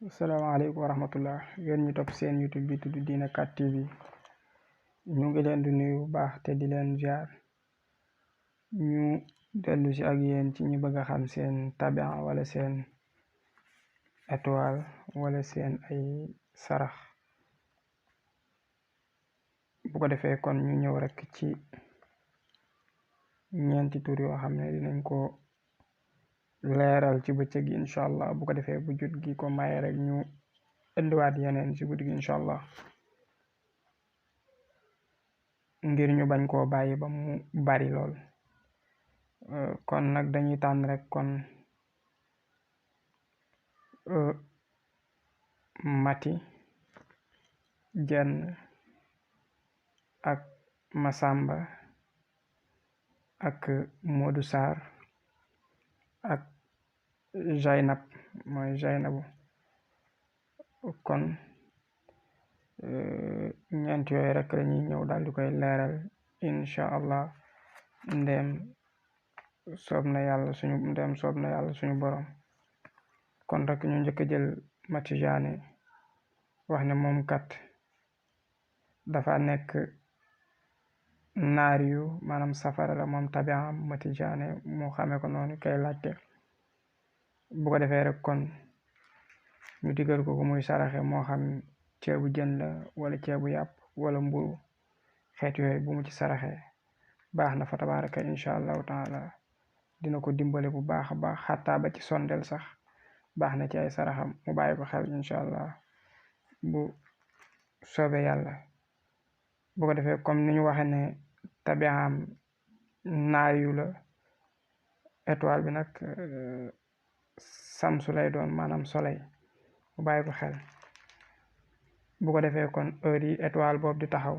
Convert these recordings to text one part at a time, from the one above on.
Assalamualaikum warahmatullah. Yéen ñu top seen YouTube bi tuddu Dina Kat TV ñu ngi leen di nuyu bu baax te di leen ziar ñu delu ci ak yéen ci ñi bëgg xam seen tabia wala seen étoile wala seen ay sarax bu ko defee kon ñu ñëw rek ci ñeenti tur yoo xam ne dinañ ko leeral ci bëccëg gi inshallah bu ko defee bu jot gi ko maye rek ñu indiwaat yeneen ci guddi gi inshallah ngir ñu bañ koo bàyyi ba mu bari lool kon nag dañuy tànn rek kon Mati Jenn ak Masamba ak Modou Sarr ak Zainab mooy Zainabu kon ñeent yooyu rek la ñuy ñëw daal di koy leeral insha allah ndem soob na yàlla suñu borom kon rek ñu njëkk jël Mati Jaane wax ne moom kat dafa nekk naar yu maanaam safara la moom tabiam Mati Jaane moo xamee ko noonu kay laajte bu ko defee rek kon ñu digal ko muy saraxe moo xam ceebu jën la wala ceebu yàpp wala mburu xeet yooyu bu mu ci saraxe baax na fa tabaraka insha allahu taala dina ko dimbale bu baax a baax xataa ba ci sondel sax baax na ci ay saraxam mu bàyyi ko xel insha allah bu soobee yàlla bu ko defee comme ni ñu waxe ne tabiam naar yu la étoile bi nag samsu lay doon maanaam soleil mu bàyyi ko xel bu ko defee kon heure yi étoile boobu di taxaw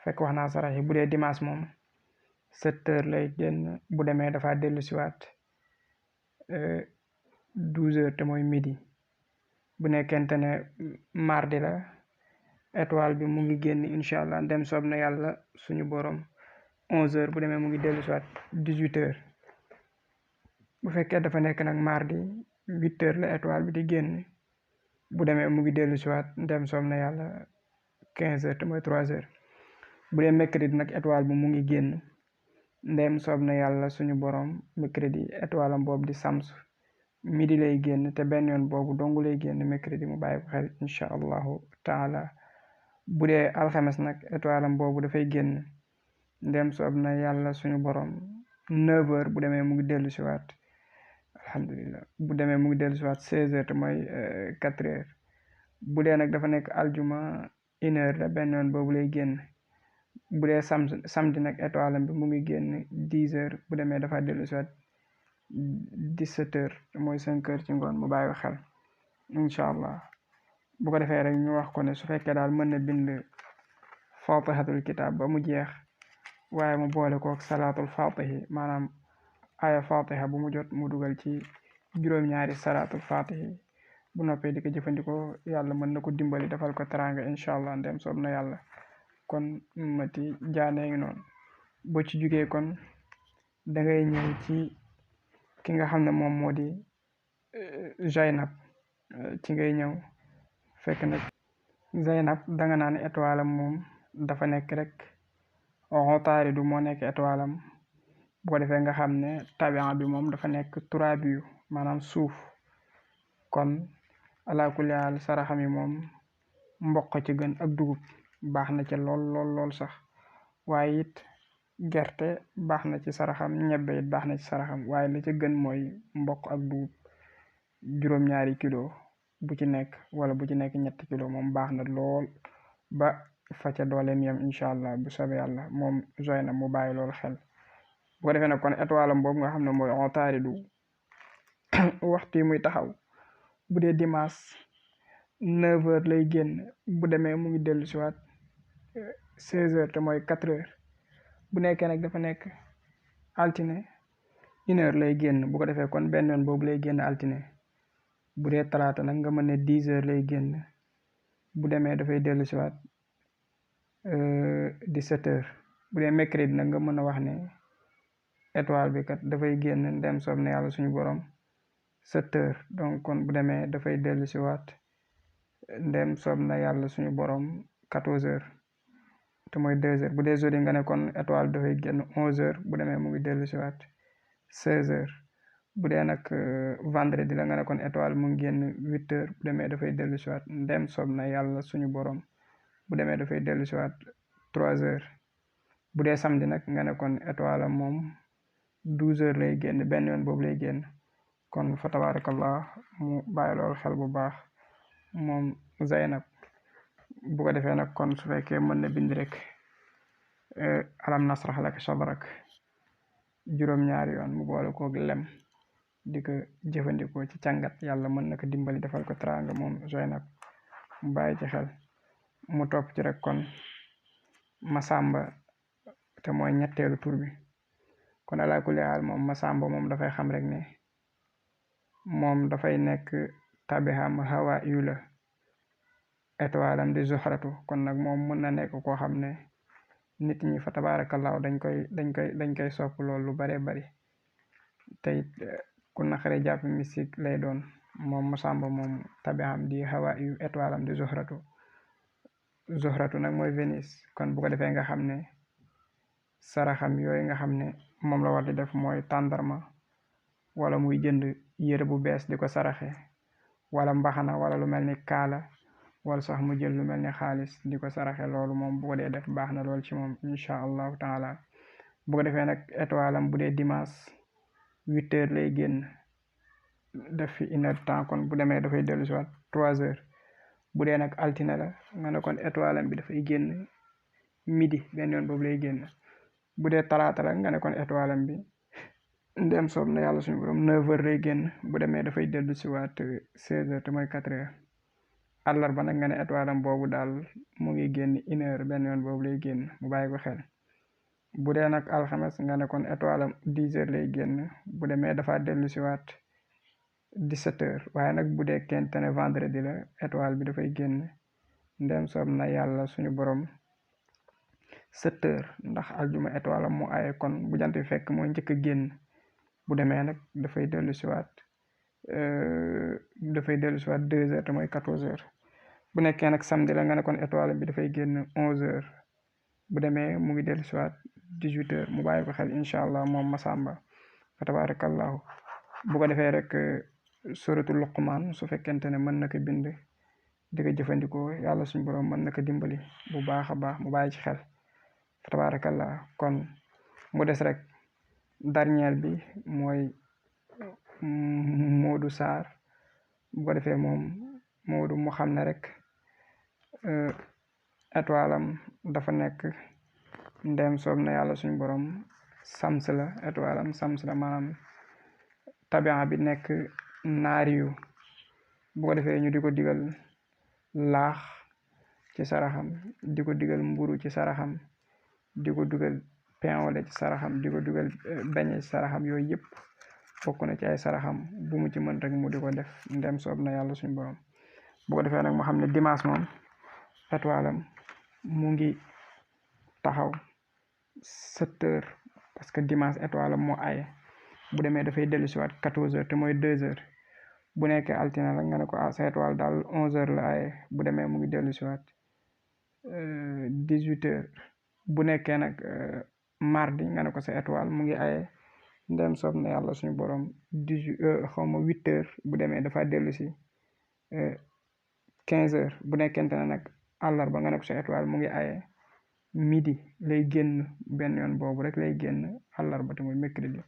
fekk wax naa sarax yi bu dee dimanche moom 7h lay génn bu demee dafa dellu siwaat 12h te mooy midi bu nekkente ne mardi la étoile bi mu ngi génn incha allah dem soob na yàlla suñu borom 11h bu demee mu ngi dellu siwaat 18h bu fekkee dafa nekk nag mardi 8h la étoile bi di génn bu demee mu ngi dellu siwaat dem soob na yàlla 15h te mooy 3h bu dee mercredi nag étoile bi mu ngi génn ndem soob na yàlla suñu borom mercredi étoile am boobu di sams midi lay génn te benn yoon boobu dongu lay génn mercredi mu bàyyi ko xel incha allahu taala bu dee alxames nag étoile am boobu dafay génn ndem soob na yàlla suñu borom 9h bu demee mu ngi dellu siwaat alhamdulillah bu demee mu ngi dellu siwaat 16h te mooy 4h bu dee nag dafa nekk aljuma 1h la benn yoon boobu lay génn bu dee samedi nag étoile am bi mu ngi génn 10h bu demee dafa dellu siwaat 17h mooy 5h ci ngoon mu bàyyi ko xel incha allah bu ko defee rek ñu wax ko ne su fekkee daal mën na bind fatihatul kitab ba mu jeex waaye mu boole kook salaatul fatihi maanaam aya fatiha bu mu jot mu dugal ci juróom-ñaari salaatul fatihi bu noppee di ko jëfandikoo yàlla mën na ko dimbali defal ko teranga incha allah ndem soob na yàlla kon Mati Jaane ngi noonu boo ci jugee kon da ngay ñëw ci ki nga xam ne moom moo di Zainab ci ngay ñëw fekk nag Zainab danga naan étoile am moom dafa nekk rek Utaaridu moo nekk étoile am bu ko defee nga xam ne tabian bi moom dafa nekk turaabiyu maanaam suuf kon ala kulli haal saraxam yi moom mboq ci gën ak dugub baax na ci lool sax waaye it gerte baax na ci saraxam ñebbe it baax na ci saraxam waaye la ca gën mooy mboq ak dugub juróom-ñaari kilo bu ci nekk wala bu ci nekk 3 kilo moom baax na lool ba fa ca dooleem yam incha allah bu soobee yàlla moom joy na mu bàyyi lool xel bu ko defee nag kon étoile am boobu nga xam ne mooy Utaaridu waxtu yi muy taxaw bu dee dimanche 9h lay génn bu demee mu ngi dellu siwaat 16h te mooy 4h bu nekkee nag dafa nekk altine 1h lay génn bu ko defee kon benn yoon boobu lay génn altine bu dee talaata nag nga mën ne 10h lay génn bu demee dafay dellu siwaat 17h bu dee mercredi nag nga mën a wax ne étoile bi kat dafay génn ndem soob na yàlla suñu borom 7 heures donc kon bu demee dafay dellu si waat ndem soob na yàlla suñu borom 14 heures te mooy 2 heures bu dee jeudi nga ne kon étoile dafay génn 11 heures bu demee mu ngi dellu si waat 16 heures bu dee nag vendredi la nga ne kon étoile mu ngi génn 8 heures bu demee dafay dellu si waat ndem soob na yàlla suñu borom bu demee dafay dellu si waat 3 heures bu dee samedi nag nga ne kon étoile am moom 12 heures lay génn benn yoon boobu lay génn kon fa tabarakallah mu bàyyi loolu xel bu baax moom Zeynab bu ko defee nag kon su fekkee mën na bind rek alam nasrah laka sadrak juróom-ñaari yoon mu boole koog lem di ko jëfandikoo ci càngat yàlla mën na ko dimbali defal ko teraanga moom Zeynab mu bàyyi ci xel mu topp ci rek kon Masamba te mooy ñetteelu tur bi kon ala kulli haal moom Masamba moom dafay xam rek ne moom dafay nekk tabiham hawa yu la étoile am di Zuhratu kon nag moom mën na nekk koo xam ne nit ñi fa tabaarakallaahu dañ koy sopp lool lu bare bari te it ku naqare jàpp mystique lay doon moom Masamba moom tabiham di hawa yu étoile am di Zuhratu nag mooy Vénus kon bu ko defee nga xam ne saraxam yooyu nga xam ne moom la war di def mooy tàndarma wala muy jënd yére bu bees di ko saraxe wala mbaxana wala lu mel ni kaala wala sax mu jël lu mel ni xaalis di ko saraxe loolu moom bu ko dee def baax na lool ci moom incha allahu taala bu ko defee nag étoile am bu dee dimanche 8 heures lay génn def fi 1 heure de temps kon bu demee dafay dellu si waat 3 heures bu dee nag altine la nga ne kon étoile am bi dafay génn midi benn yoon boobu lay génn bu dee talaata la nga ne kon étoile am bi ndem soob na yàlla suñu borom 9 heures lay génn bu demee dafay dellu si waat 16 heures te mooy 4 heures àllarba nag nga ne étoile am boobu daal mu ngi génn 1 heure benn yoon boobu lay génn mu bàyyi ko xel bu dee nag alxames nga ne kon étoile am 10 heures lay génn bu demee dafa dellu si waat 17 heures waaye nag bu dee kente ne vendredi la étoile bi dafay génn ndem soob na yàlla suñu borom 7 heures ndax aljuma étoile am mu aaye kon bu jant bi fekk mooy njëkk a génn bu demee nag dafay dellu si waat 2 heures te mooy 14 heures bu nekkee nag samedi la nga ne kon étoile bi dafay génn 11 heures bu demee mu ngi dellu si waat 18 heures mu bàyyi ko xel incha allah moom Masamba fa tabarakallahu bu ko defee rek suratul Luqman su fekkente ne mën na ko bind di ko jëfandikoo yàlla suñu borom mën na ko dimbali bu baax a baax mu bàyyi ci xel fa tabarakallah kon mu des rek dernier bi mooy Modou Sarr bu ko defee moom Modou mu xam ne rek étoile am dafa nekk ndem soob na yàlla suñu borom sams la étoile am sams la maanaam tabian bi nekk naariyu bu ko defee ñu di ko digal laax ci saraxam di ko digal mburu ci saraxam di ko dugal pain wala ci saraxam di ko dugal beñe ci saraxam yooyu yëpp bokk na ci ay saraxam bu mu ci mën rek mu di ko def ndem soob na yàlla suñu borom bu ko defee nag mu xam ne dimanche moom étoile am mu ngi taxaw 7 heures parce que dimanche étoile am moo aye bu demee dafay dellu si waat 14 heures te mooy 2 heures bu nekkee altine la nga ne ko sa étoile daal 11 heures la aye bu demee mu ngi dellu si waat 18 heures bu nekkee nag mardi nga ne ko sa étoile mu ngi aye ndem soob na yàlla suñu borom 8 heures bu demee dafa dellu si 15 heures bu nekkente ne nag àllarba nga ne ko sa étoile mu ngi aye midi lay génn benn yoon boobu rek lay génn àllarba te mooy mercredi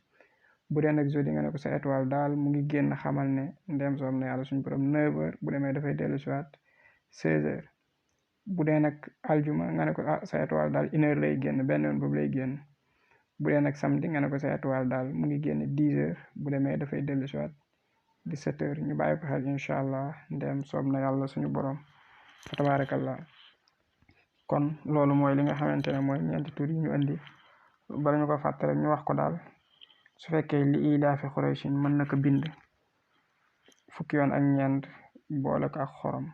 bu dee nag jeudi nga ne ko sa étoile daal mu ngi génn xamal ne ndem soob na yàlla suñu borom 9 heures bu demee dafay dellu si waat 16 heures bu dee nag aljuma nga ne ko sa étoile daal 1 heure lay génn benn yoon boobu lay génn bu dee nag samedi nga ne ko sa étoile daal mu ngi génn 10 heures bu demee dafay dellu si waat 17 heures ñu bàyyi ko xel incha allah ndem soob na yàlla suñu borom fa tabarakallah kon loolu mooy li nga xamante ne mooy ñeenti tur yi ñu indi bala ñu ko fàttale ñu wax ko daal su fekkee li ilaafi Qurayshin mën na ko bind fukki yoon ak ñeent boole ko ak xorom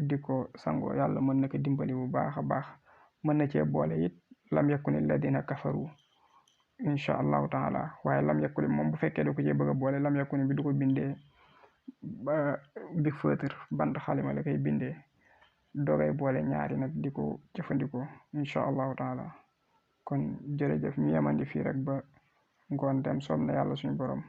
di ko sango yàlla mën na ko dimbali bu baax a baax mën na cee boole it lam yakuni alladina kafaru incha allahu taala waaye lam yakuni moom bu fekkee da ko cee bëgg a boole lam yakuni bi du ko bindee ba big feutre bant xalima la koy bindee doogay boole ñaari nag di ko jëfandikoo incha allahu taala kon jërëjëf ñu yemandi fii rek ba ngoon dem soob na yàlla suñu borom